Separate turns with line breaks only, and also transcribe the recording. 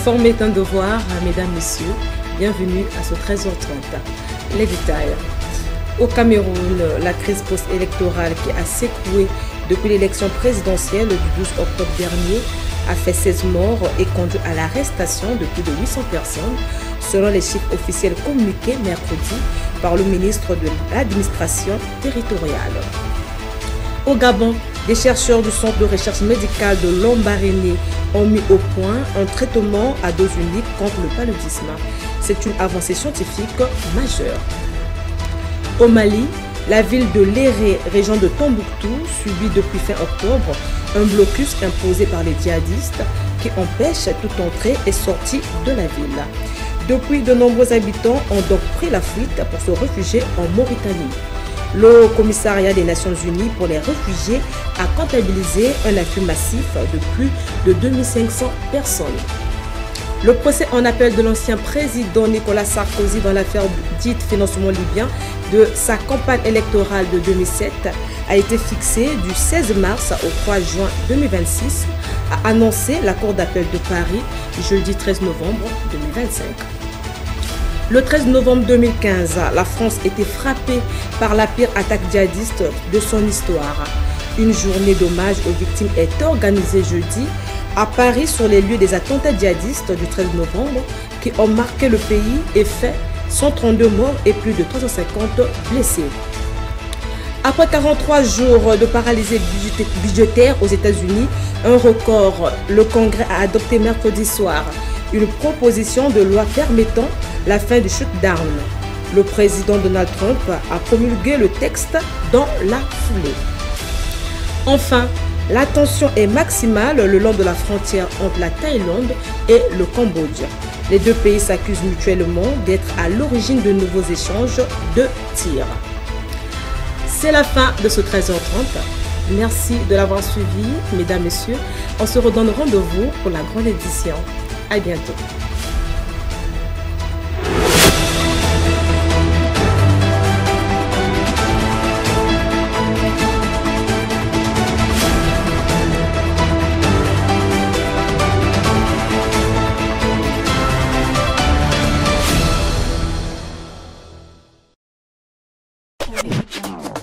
S'informer est un devoir, mesdames, messieurs. Bienvenue à ce 13h30. Les détails. Au Cameroun, la crise post-électorale qui a secoué depuis l'élection présidentielle du 12 octobre dernier a fait 16 morts et conduit à l'arrestation de plus de 800 personnes, selon les chiffres officiels communiqués mercredi par le ministre de l'administration territoriale. Au Gabon, des chercheurs du Centre de recherche médicale de Lambaréné ont mis au point un traitement à dose unique contre le paludisme. C'est une avancée scientifique majeure. Au Mali, la ville de Léré, région de Tombouctou, subit depuis fin octobre un blocus imposé par les djihadistes qui empêche toute entrée et sortie de la ville. Depuis, de nombreux habitants ont donc pris la fuite pour se réfugier en Mauritanie. Le commissariat des Nations Unies pour les réfugiés a comptabilisé un afflux massif de plus de 2500 personnes. Le procès en appel de l'ancien président Nicolas Sarkozy dans l'affaire dite financement libyen de sa campagne électorale de 2007 a été fixé du 16 mars au 3 juin 2026, a annoncé la Cour d'appel de Paris jeudi 13 novembre 2025. Le 13 novembre 2015, la France était frappée par la pire attaque djihadiste de son histoire. Une journée d'hommage aux victimes est organisée jeudi à Paris sur les lieux des attentats djihadistes du 13 novembre qui ont marqué le pays et fait 132 morts et plus de 350 blessés. Après 43 jours de paralysie budgétaire aux États-Unis, un record, le Congrès a adopté mercredi soir une proposition de loi permettant la fin du shutdown. Le président Donald Trump a promulgué le texte dans la foulée. Enfin, la tension est maximale le long de la frontière entre la Thaïlande et le Cambodge. Les deux pays s'accusent mutuellement d'être à l'origine de nouveaux échanges de tirs. C'est la fin de ce 13h30. Merci de l'avoir suivi, mesdames, messieurs. On se redonne rendez-vous pour la grande édition. À bientôt.
Thank you.